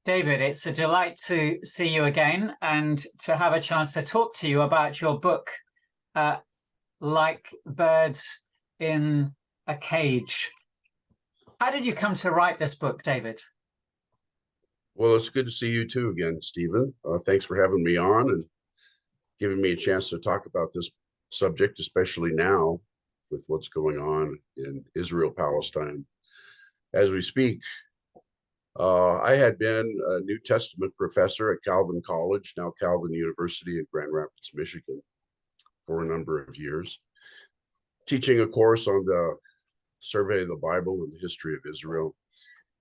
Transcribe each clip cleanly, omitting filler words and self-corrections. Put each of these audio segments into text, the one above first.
David, it's a delight to see you again and to have a chance to talk to you about your book, Like Birds in a Cage. How did you come to write this book, David? Well, it's good to see you too again, Stephen. Thanks for having me on and giving me a chance to talk about this subject, especially now with what's going on in Israel, Palestine. As we speak, I had been a New Testament professor at Calvin College, now Calvin University in Grand Rapids, Michigan, for a number of years, teaching a course on the survey of the Bible and the history of Israel.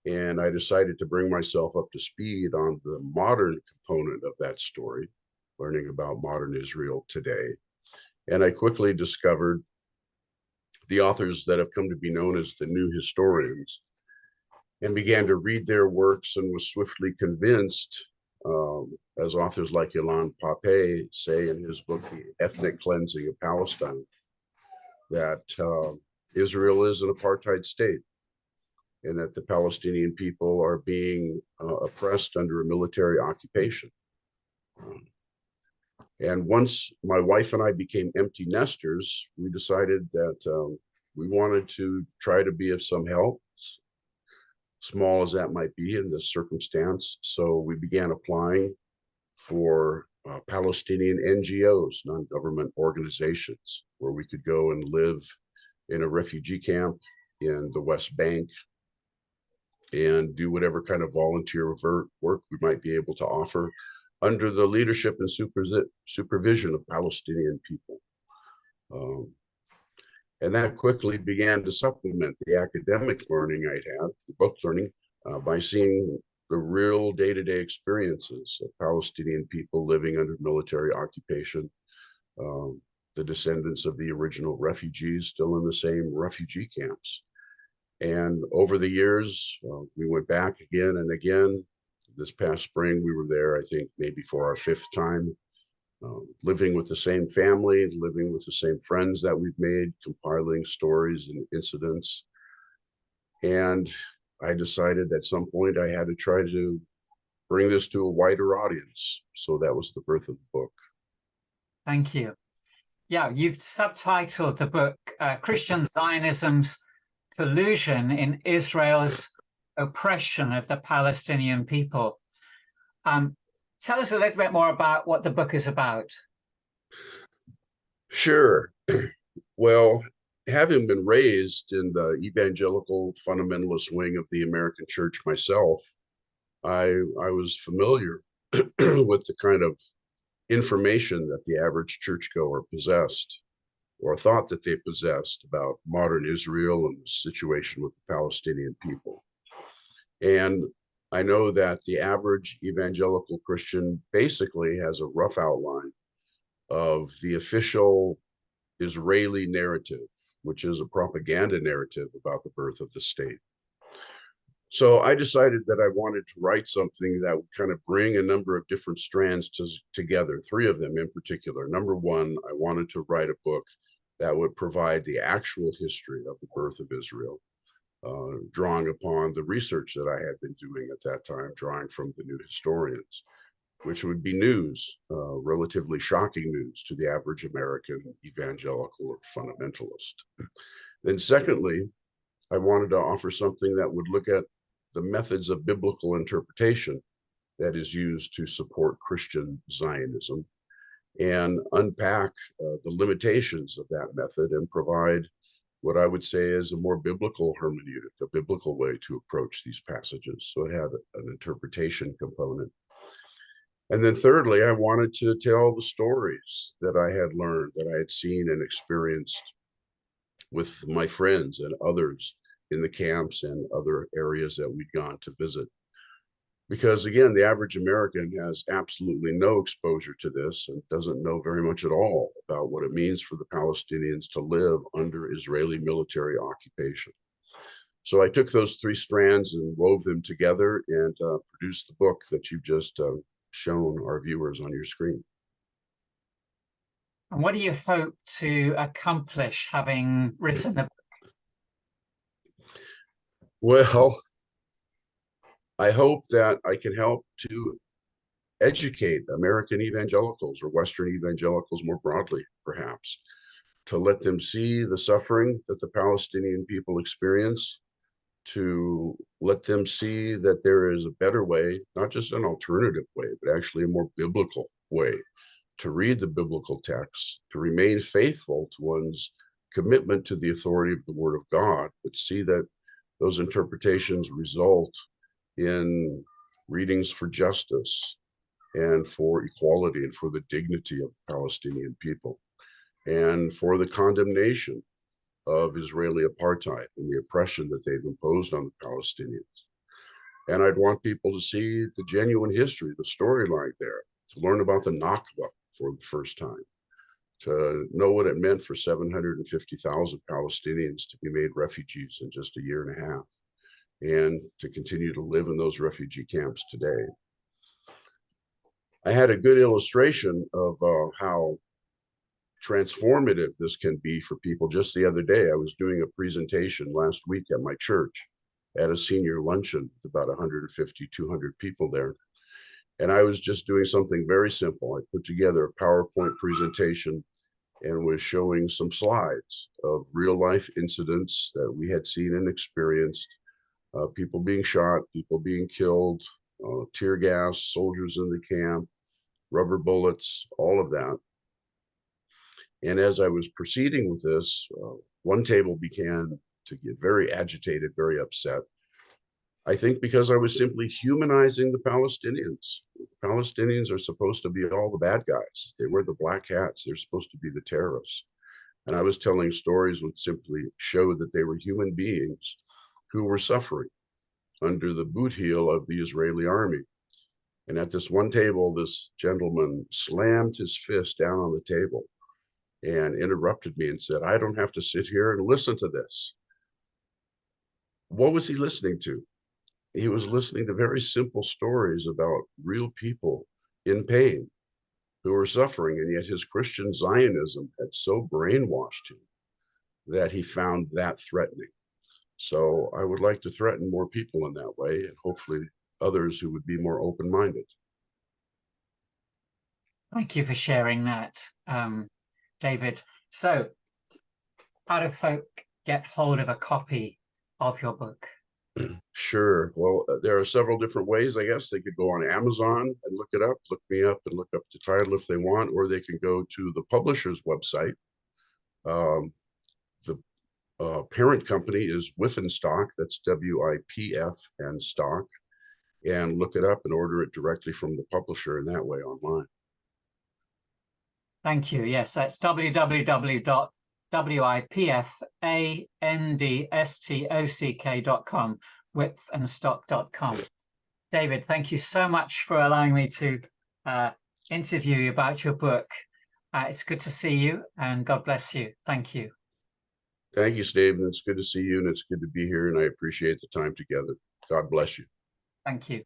And I decided to bring myself up to speed on the modern component of that story, learning about modern Israel today. And I quickly discovered the authors that have come to be known as the new historians, and began to read their works and was swiftly convinced, as authors like Ilan Pappé say in his book, The Ethnic Cleansing of Palestine, that Israel is an apartheid state and that the Palestinian people are being oppressed under a military occupation. And once my wife and I became empty nesters, we decided that we wanted to try to be of some help, small as that might be in this circumstance. So we began applying for Palestinian NGOs, non-government organizations, where we could go and live in a refugee camp in the West Bank and do whatever kind of volunteer work we might be able to offer under the leadership and supervision of Palestinian people. And that quickly began to supplement the academic learning I'd had, the book learning, by seeing the real day-to-day experiences of Palestinian people living under military occupation, the descendants of the original refugees still in the same refugee camps. And over the years, we went back again and again. This past spring, we were there, I think, maybe for our 5th time. Living with the same family, living with the same friends that we've made, compiling stories and incidents. And I decided at some point I had to try to bring this to a wider audience. So that was the birth of the book. Thank you. Yeah, you've subtitled the book, Christian Zionism's Collusion in Israel's Oppression of the Palestinian People. Tell us a little bit more about what the book is about. Sure. Well, having been raised in the evangelical fundamentalist wing of the American church myself, I was familiar with the kind of information that the average churchgoer possessed or thought that they possessed about modern Israel and the situation with the Palestinian people. And I know that the average evangelical Christian basically has a rough outline of the official Israeli narrative, which is a propaganda narrative about the birth of the state. So I decided that I wanted to write something that would kind of bring a number of different strands together, 3 of them in particular. Number one, I wanted to write a book that would provide the actual history of the birth of Israel, drawing upon the research that I had been doing at that time, drawing from the new historians, which would be news, relatively shocking news to the average American evangelical or fundamentalist. Then secondly, I wanted to offer something that would look at the methods of biblical interpretation that is used to support Christian Zionism and unpack the limitations of that method and provide what I would say is a more biblical hermeneutic, a biblical way to approach these passages. So it had an interpretation component. And then thirdly, I wanted to tell the stories that I had learned, that I had seen and experienced with my friends and others in the camps and other areas that we'd gone to visit. Because again, the average American has absolutely no exposure to this and doesn't know very much at all about what it means for the Palestinians to live under Israeli military occupation. So I took those 3 strands and wove them together and produced the book that you've just shown our viewers on your screen. And what do you hope to accomplish having written the book? Well, I hope that I can help to educate American evangelicals or Western evangelicals more broadly, perhaps, to let them see the suffering that the Palestinian people experience, to let them see that there is a better way, not just an alternative way, but actually a more biblical way to read the biblical texts, to remain faithful to one's commitment to the authority of the Word of God, but see that those interpretations result in readings for justice and for equality and for the dignity of the Palestinian people and for the condemnation of Israeli apartheid and the oppression that they've imposed on the Palestinians. And I'd want people to see the genuine history, the storyline there, to learn about the Nakba for the first time, to know what it meant for 750,000 Palestinians to be made refugees in just a year and a half, and to continue to live in those refugee camps today. I had a good illustration of how transformative this can be for people. Just the other day, I was doing a presentation last week at my church at a senior luncheon with about 150, 200 people there. And I was just doing something very simple. I put together a PowerPoint presentation and was showing some slides of real life incidents that we had seen and experienced, people being shot, people being killed, tear gas, soldiers in the camp, rubber bullets, all of that. And as I was proceeding with this, one table began to get very agitated, very upset. I think because I was simply humanizing the Palestinians. Palestinians are supposed to be all the bad guys. They wear the black hats. They're supposed to be the terrorists. And I was telling stories which simply showed that they were human beings who were suffering under the boot heel of the Israeli army. And at this one table, this gentleman slammed his fist down on the table and interrupted me and said, "I don't have to sit here and listen to this." What was he listening to? He was listening to very simple stories about real people in pain who were suffering, and yet his Christian Zionism had so brainwashed him that he found that threatening. So I would like to threaten more people in that way, and hopefully others who would be more open-minded. Thank you for sharing that, David. So how do folk get hold of a copy of your book? Sure. Well, there are several different ways, I guess. They could go on Amazon and look it up, look me up and look up the title if they want, or they can go to the publisher's website. The parent company is Whiffenstock, that's WIPF and stock, and look it up and order it directly from the publisher in that way online. Thank you. Yes, that's www.wipfandstock.com, whiffenstock.com. David, thank you so much for allowing me to interview you about your book. It's good to see you, and God bless you. Thank you. Thank you, Stephen. It's good to see you, and it's good to be here, and I appreciate the time together. God bless you. Thank you.